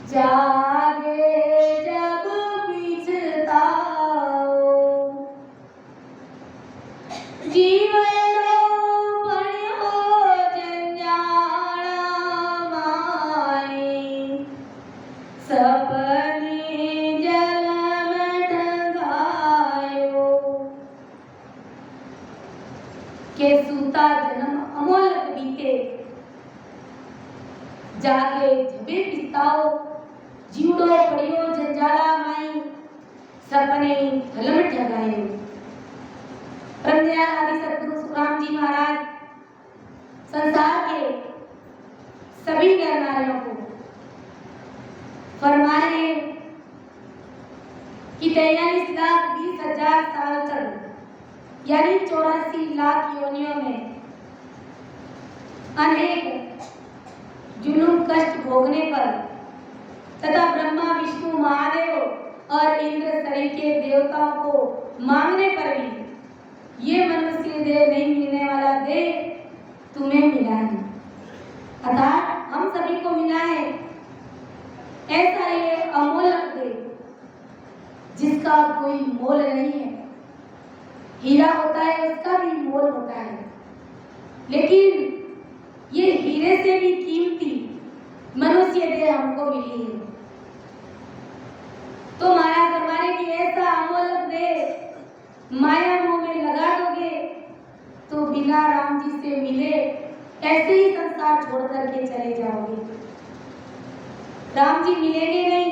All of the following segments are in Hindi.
जागे जब पछताओ, जीवनो बन्यो जंजाळमाई, सपने जल में ढंगायो। के सूता जन्म अमोलक बीते, जागे जबे पछताओ, जीवड़ो पड़ियो जंजाला माई, सपने फलम ठगायो। परमदयाल आदि सद्गुरु सुखराम जी महाराज संसार के सभी नर नारियों को फरमा रहे हैं कि 43,20,000 साल तक यानी 84 लाख योनियों में अनेक जुलूम कष्ट भोगने पर तथा ब्रह्मा विष्णु महादेव और इंद्र शरीर के देवताओं को मांगने पर भी ये मनुष्य देह नहीं मिलने वाला देह तुम्हें मिला है, अर्थात हम सभी को मिला है ऐसा ये अमोलक देह जिसका कोई मोल नहीं है। हीरा होता है उसका भी मोल होता है, लेकिन ये हीरे से भी कीमती मनुष्य देह हमको मिली है। तो माया दरबारे की ऐसा अमोलक देह माया मोह में लगा दोगे तो बिना राम जी से मिले ऐसे ही संसार छोड़ करके चले जाओगे। राम जी मिलेंगे नहीं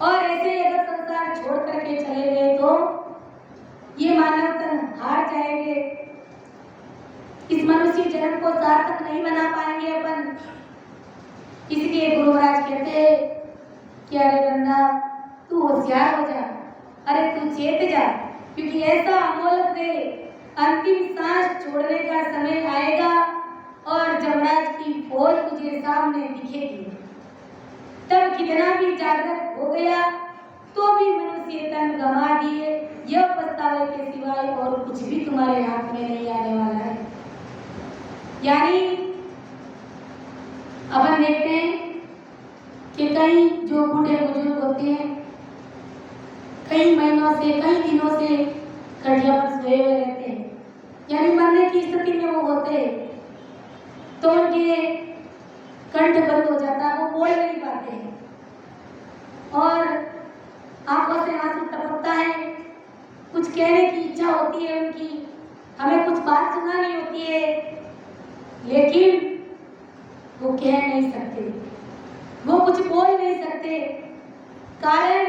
और ऐसे ही अगर संसार छोड़ करके चले गए तो ये मानव तन हार जाएंगे, इस मनुष्य जन्म को सार्थक नहीं बना पाएंगे अपन। इसलिए गुरु महाराज कहते हैं कि अरे बंदा तू होशियार हो जा, अरे तू चेत जा, क्योंकि ऐसा अमोलक देह अंतिम सांस छोड़ने का समय आएगा और जमराज की फौज तुझे सामने दिखेगी। तब कितना भी जागृत हो गया तो भी मनुष्य तन गंवा दिए, यह पछतावे के सिवाय और कुछ भी तुम्हारे हाथ में नहीं आने वाला है। यानी अपन देखते हैं कि कई जो बूढ़े बुजुर्ग होते हैं कई महीनों से कई दिनों से खटिया पर सोए हुए रहते हैं, यानी मरने की स्थिति में वो होते हैं, तो उनके कंठ बंद हो जाता है, वो बोल नहीं पाते हैं और आंखों से आंसू टपकता है। कुछ कहने की इच्छा होती है उनकी, हमें कुछ बात सुनानी होती है, लेकिन वो कह नहीं सकते, वो कुछ बोल नहीं सकते, कारण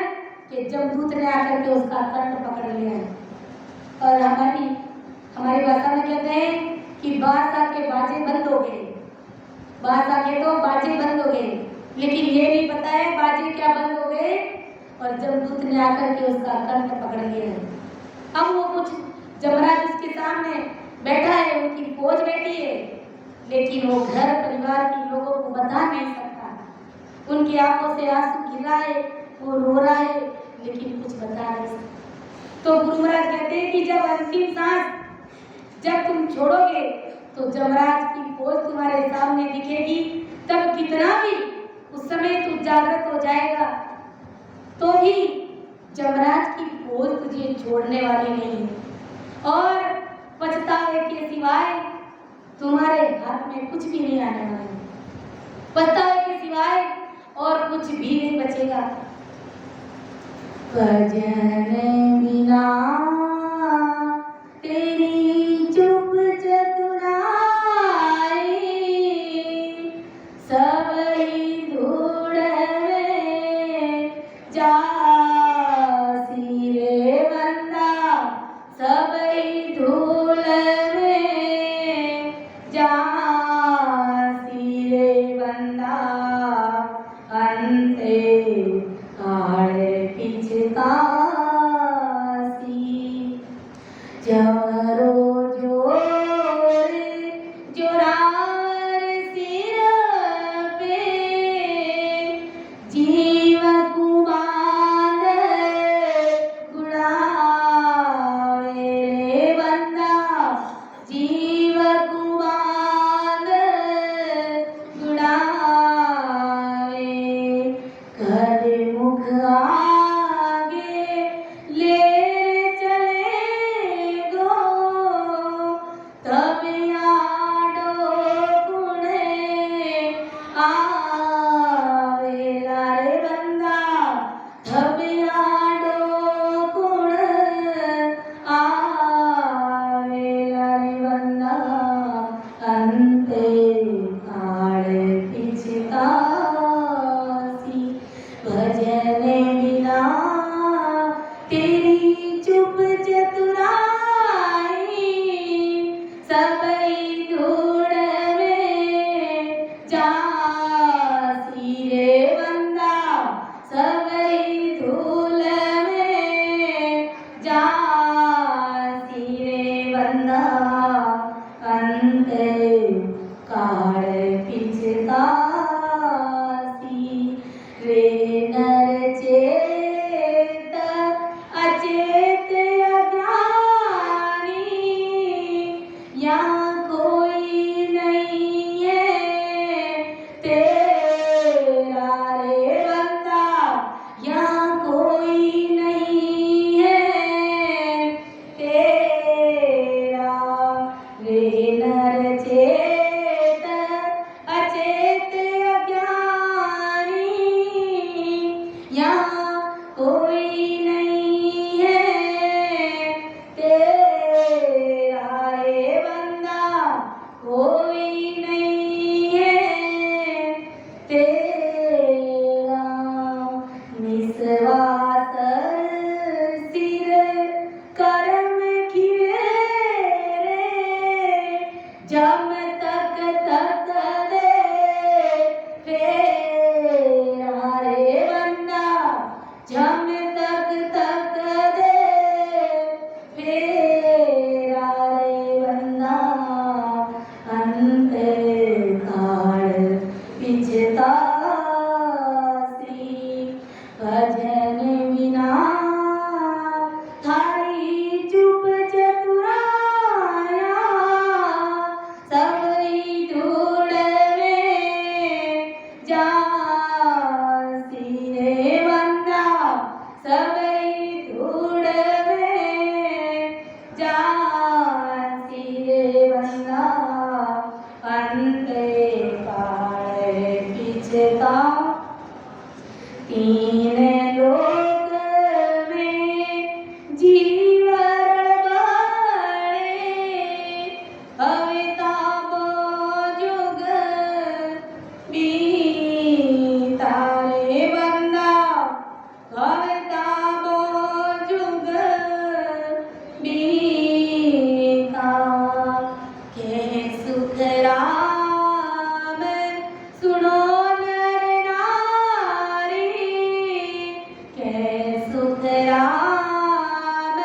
कि जमदूत ने आकर के उसका कंठ पकड़ लिया है। और हमारी भाषा में कहते हैं कि बादशाह के बाजे बंद हो गए, बादशाह के तो बाजे बंद हो गए, लेकिन ये नहीं पता है बाजे क्या बंद हो गए और जमदूत ने आकर के उसका कंठ पकड़ लिया है। अब वो कुछ जमराज उसके सामने बैठा है, उनकी फौज बैठी है, लेकिन वो घर परिवार के लोगों को बता नहीं सकता। उनकी आंखों से आंसू गिर रहा है, वो रो रहा है, लेकिन कुछ बता नहीं सकता। तो गुरु महाराज कहते हैं कि जब अंतिम सांस जब तुम छोड़ोगे तो जमराज की फौज तुम्हारे सामने दिखेगी, तब कितना भी उस समय तू जागृत हो जाएगा तो भी जमराज की फौज तुझे छोड़ने वाली नहीं है और पछतावे के सिवाय तुम्हारे हाथ में कुछ भी नहीं आने वाला है। पछतावे के सिवाय और कुछ भी नहीं बचेगा। भजन बिना तेरी चुप चतुराई, सब ही धूड़ में जासी रे बंदा, सब ही धूल में जासी रे बंदा, अंते काल पिछतासी, जवरो जोर जोरावर सिर पे, आवेला रे बंदा धबियाडो गुण आवेला रे बंदा अंते काळ पिछतासी भजन बिना तेरी चुप चतुराई सबई धूड़ में जासी रे बंदा सबई धूल में जासी रे बंदा अंते काळ पिछतासी रे नर चेत अचेत अज्ञानी यहाँ कोई नहीं है तेरा रे बंदा यहाँ कोई नहीं है तेरा रे नर चेत अचेत अज्ञानी यहाँ कोई नहीं है तेरा रे बंदा कोई नहीं है तेरा निस्वास सिर कर्म खिरे जम तक तक दे फेरा रे बंदा जम तक तक दे फेरा रे बंदा अंते काळ पिछतासी भजन बिना थारी चुप चतुराया सबई धूड़ में जासी रे बंदा सबई धूड़ में जासी रे बंदा अंते काळ पिछता तीन लोक में जीवन बड़े भविता जुग बीता रे बंदा भविता जुग बीता के सुख राम सुनो नर नारी के सुख राम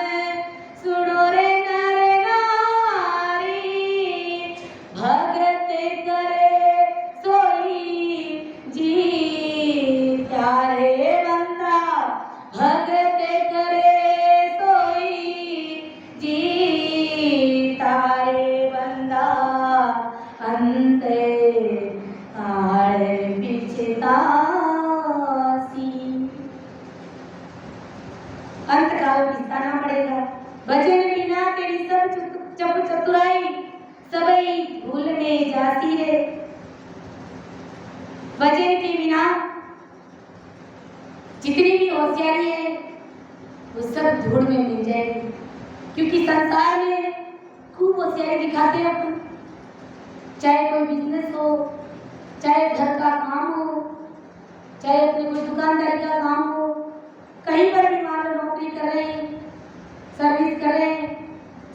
सुनो रे नर नारी भगत करे सोई जी प्यारे बंदा भगत करे सोई जी तारे बंदा अंते काळ पिछतासी अंत काल पिछताना पड़ेगा भजन बिना तेरी सब चप चतुराई सबई भूल में जाती है भजन के बिना जितनी भी होशियारी है वो सब धूड़ में मिल जाएगी क्योंकि संसार में खूब होशियारी दिखाते हैं अपन चाहे कोई बिजनेस हो चाहे घर का काम हो चाहे अपनी कोई दुकानदारी का काम हो कहीं पर भी मान लो नौकरी कर रहे हैं सर्विस कर रहे हैं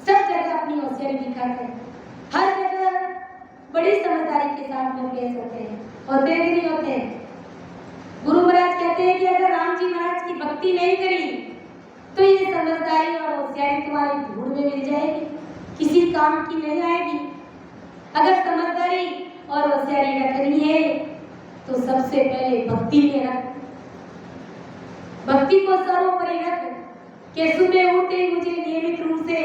सब जगह अपनी होशियारी दिखाते हैं हर जगह बड़ी समझदारी के साथ में पेश होते हैं होते कि नहीं होते गुरु महाराज कहते हैं कि अगर राम जी महाराज की भक्ति नहीं करी तो ये समझदारी और होशियारी तुम्हारी धूड़ में मिल जाएगी किसी काम की नहीं आएगी अगर समझदारी और होशियारी रखनी है तो सबसे पहले भक्ति में रख भक्ति को सर्वोपरि रख कि सुबह उठते ही मुझे नियमित रूप से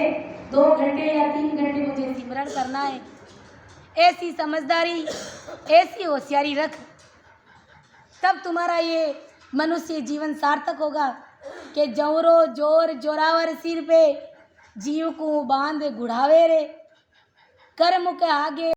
2 घंटे या 3 घंटे मुझे सिमरन करना है ऐसी समझदारी ऐसी होशियारी रख तब तुम्हारा ये मनुष्य जीवन सार्थक होगा कि जौरो जोर जोरावर सिर पे जीव को बांध गुढ़ावे रे कर्म के आगे